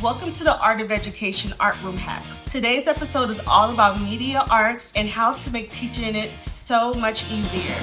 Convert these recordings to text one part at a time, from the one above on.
Welcome to the Art of Education Art Room Hacks. Today's episode is all about media arts and how to make teaching it so much easier.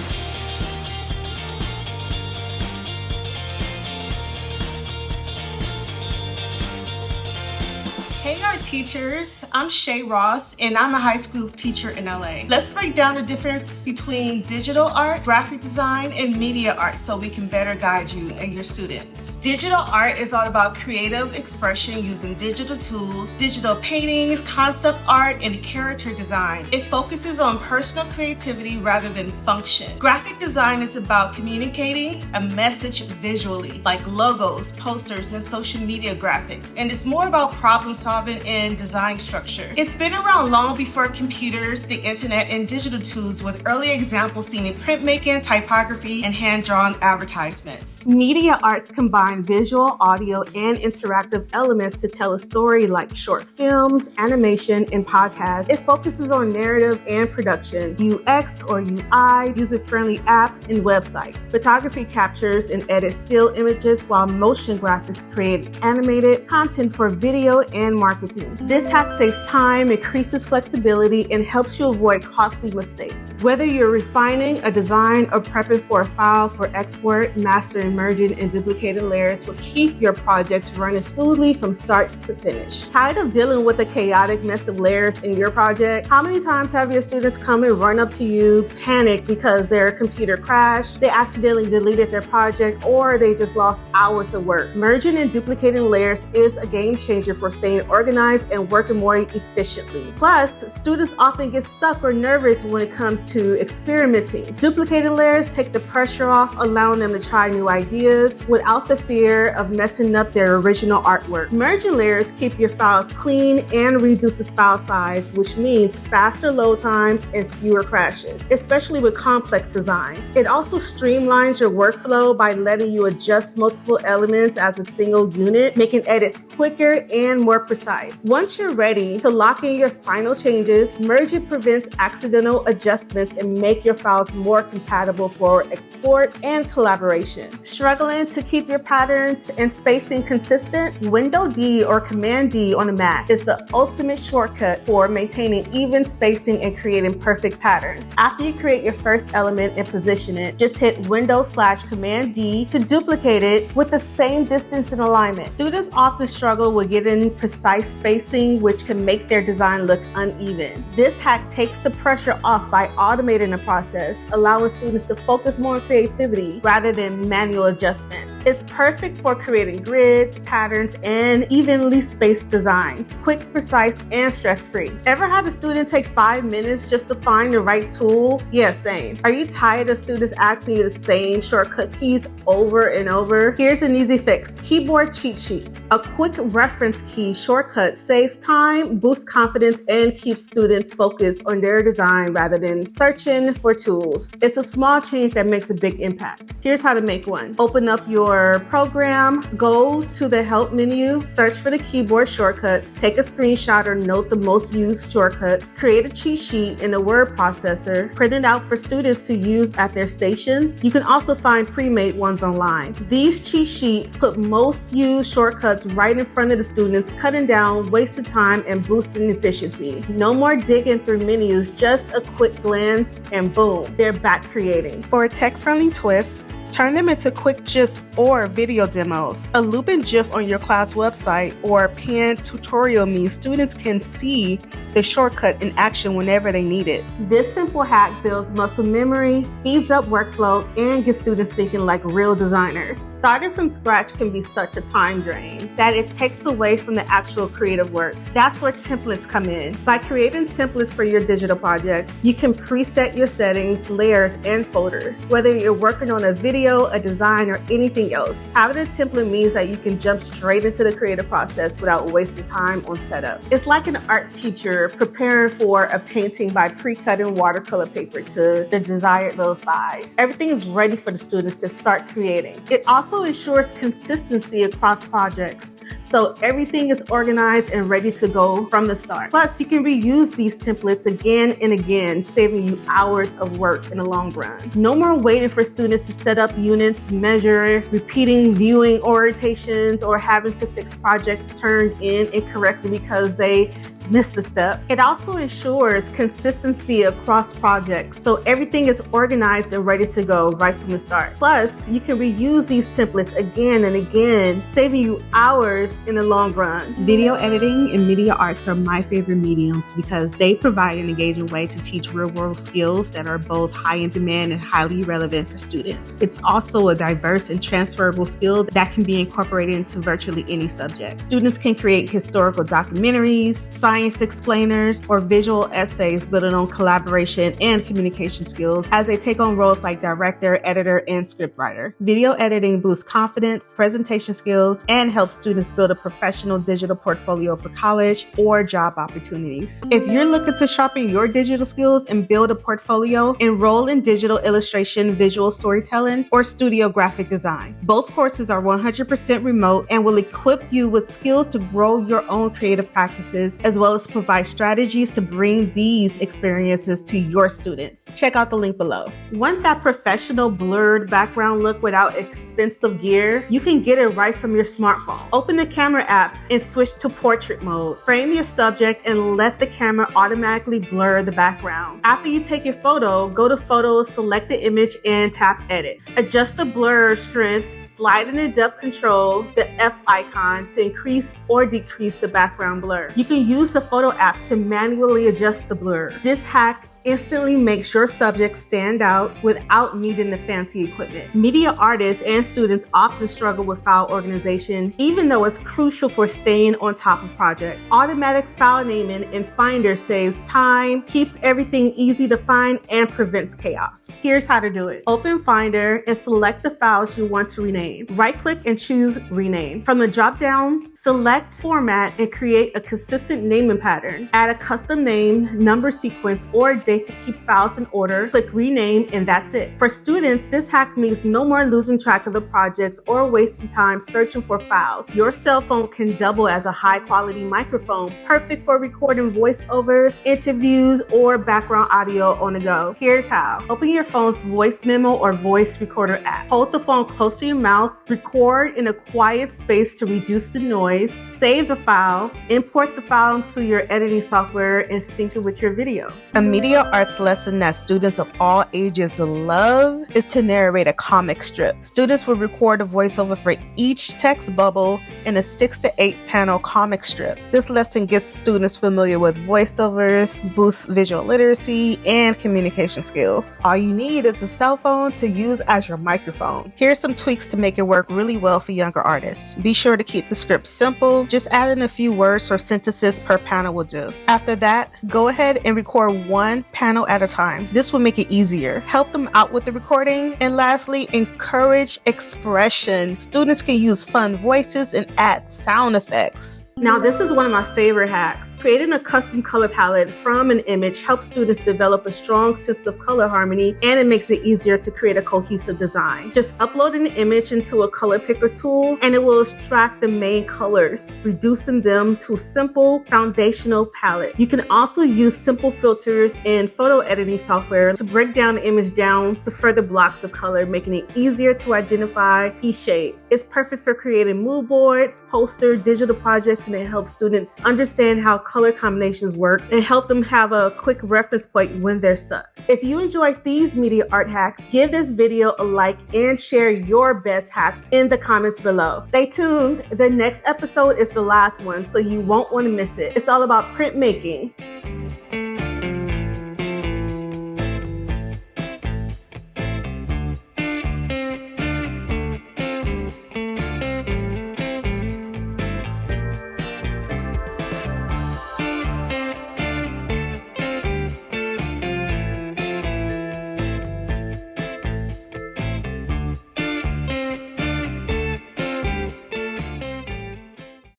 Hey art teachers, I'm Chay Ross and I'm a high school teacher in LA. Let's break down the difference between digital art, graphic design, and media art so we can better guide you and your students. Digital art is all about creative expression using digital tools, digital paintings, concept art, and character design. It focuses on personal creativity rather than function. Graphic design is about communicating a message visually, like logos, posters, and social media graphics, and it's more about problem solving and design structure. It's been around long before computers, the internet, and digital tools, with early examples seen in printmaking, typography, and hand-drawn advertisements. Media arts combine visual, audio, and interactive elements to tell a story, like short films, animation, and podcasts. It focuses on narrative and production, UX or UI, user-friendly apps, and websites. Photography captures and edits still images, while motion graphics create animated content for video and marketing. This hack saves time, increases flexibility, and helps you avoid costly mistakes. Whether you're refining a design or prepping for a file for export, mastering, merging, and duplicating layers will keep your projects running smoothly from start to finish. Tired of dealing with the chaotic mess of layers in your project? How many times have your students come and run up to you, panic because their computer crashed, they accidentally deleted their project, or they just lost hours of work? Merging and duplicating layers is a game changer for staying organized and working more efficiently. Plus, students often get stuck or nervous when it comes to experimenting. Duplicating layers take the pressure off, allowing them to try new ideas without the fear of messing up their original artwork. Merging layers keep your files clean and reduces file size, which means faster load times and fewer crashes, especially with complex designs. It also streamlines your workflow by letting you adjust multiple elements as a single unit, making edits quicker and more precise. Once you're ready to lock in your final changes, merging prevents accidental adjustments and make your files more compatible for export and collaboration. Struggling to keep your patterns and spacing consistent? Window D or Command D on a Mac is the ultimate shortcut for maintaining even spacing and creating perfect patterns. After you create your first element and position it, just hit Window/Command D to duplicate it with the same distance and alignment. Students often struggle with getting precise spacing, which can make their design look uneven. This hack takes the pressure off by automating the process, allowing students to focus more on creativity rather than manual adjustments. It's perfect for creating grids, patterns, and evenly spaced designs. Quick, precise, and stress-free. Ever had a student take 5 minutes just to find the right tool? Yeah, same. Are you tired of students asking you the same shortcut keys over and over? Here's an easy fix. Keyboard cheat sheets. A quick reference key shortcut saves time, boosts confidence, and keeps students focused on their design rather than searching for tools. It's a small change that makes a big impact. Here's how to make one. Open up your program, go to the help menu, search for the keyboard shortcuts, take a screenshot or note the most used shortcuts, create a cheat sheet in a word processor, print it out for students to use at their stations. You can also find pre-made ones online. These cheat sheets put most used shortcuts right in front of the students, cutting down wasted time and boosting efficiency. No more digging through menus, just a quick glance and boom, they're back creating. For a tech-friendly twist, turn them into quick GIFs or video demos. A looping GIF on your class website or pinned tutorial means students can see the shortcut in action whenever they need it. This simple hack builds muscle memory, speeds up workflow, and gets students thinking like real designers. Starting from scratch can be such a time drain that it takes away from the actual creative work. That's where templates come in. By creating templates for your digital projects, you can preset your settings, layers, and folders. Whether you're working on a video, a design, or anything else, having a template means that you can jump straight into the creative process without wasting time on setup. It's like an art teacher preparing for a painting by pre-cutting watercolor paper to the desired little size. Everything is ready for the students to start creating. It also ensures consistency across projects, so everything is organized and ready to go from the start. Plus, you can reuse these templates again and again, saving you hours of work in the long run. No more waiting for students to set up up units, measure, repeating viewing orientations, or having to fix projects turned in incorrectly because they missed a step. It also ensures consistency across projects, so everything is organized and ready to go right from the start. Plus, you can reuse these templates again and again, saving you hours in the long run. Video editing and media arts are my favorite mediums because they provide an engaging way to teach real-world skills that are both high in demand and highly relevant for students. It's also a diverse and transferable skill that can be incorporated into virtually any subject. Students can create historical documentaries, science explainers, or visual essays building on collaboration and communication skills as they take on roles like director, editor, and scriptwriter. Video editing boosts confidence, presentation skills, and helps students build a professional digital portfolio for college or job opportunities. If you're looking to sharpen your digital skills and build a portfolio, enroll in digital illustration, visual storytelling, or studio graphic design. Both courses are 100% remote and will equip you with skills to grow your own creative practices, as well as provide strategies to bring these experiences to your students. Check out the link below. Want that professional blurred background look without expensive gear? You can get it right from your smartphone. Open the camera app and switch to portrait mode. Frame your subject and let the camera automatically blur the background. After you take your photo, go to Photos, select the image, and tap Edit. Adjust the blur strength, slide in the depth control, the F icon, to increase or decrease the background blur. You can use the photo apps to manually adjust the blur. This hack instantly makes your subject stand out without needing the fancy equipment. Media artists and students often struggle with file organization, even though it's crucial for staying on top of projects. Automatic file naming in Finder saves time, keeps everything easy to find, and prevents chaos. Here's how to do it. Open Finder and select the files you want to rename. Right-click and choose Rename. From the drop-down, select Format and create a consistent naming pattern. Add a custom name, number sequence, or date to keep files in order. Click Rename, and that's it. For students, this hack means no more losing track of the projects or wasting time searching for files. Your cell phone can double as a high-quality microphone, perfect for recording voiceovers, interviews, or background audio on the go. Here's how. Open your phone's voice memo or voice recorder app. Hold the phone close to your mouth, record in a quiet space to reduce the noise, save the file, import the file into your editing software, and sync it with your video. A media arts lesson that students of all ages love is to narrate a comic strip. Students will record a voiceover for each text bubble in a 6 to 8 panel comic strip. This lesson gets students familiar with voiceovers, boosts visual literacy, and communication skills. All you need is a cell phone to use as your microphone. Here's some tweaks to make it work really well for younger artists. Be sure to keep the script simple. Just add in a few words or sentences per panel will do. After that, go ahead and record one panel at a time. This will make it easier. Help them out with the recording. And lastly, encourage expression. Students can use fun voices and add sound effects. Now, this is one of my favorite hacks. Creating a custom color palette from an image helps students develop a strong sense of color harmony, and it makes it easier to create a cohesive design. Just upload an image into a color picker tool, and it will extract the main colors, reducing them to a simple foundational palette. You can also use simple filters in photo editing software to break down the image down to further blocks of color, making it easier to identify key shades. It's perfect for creating mood boards, posters, digital projects, and it helps students understand how color combinations work and help them have a quick reference point when they're stuck. If you enjoyed these media art hacks, give this video a like and share your best hacks in the comments below. Stay tuned. The next episode is the last one, so you won't want to miss it. It's all about printmaking.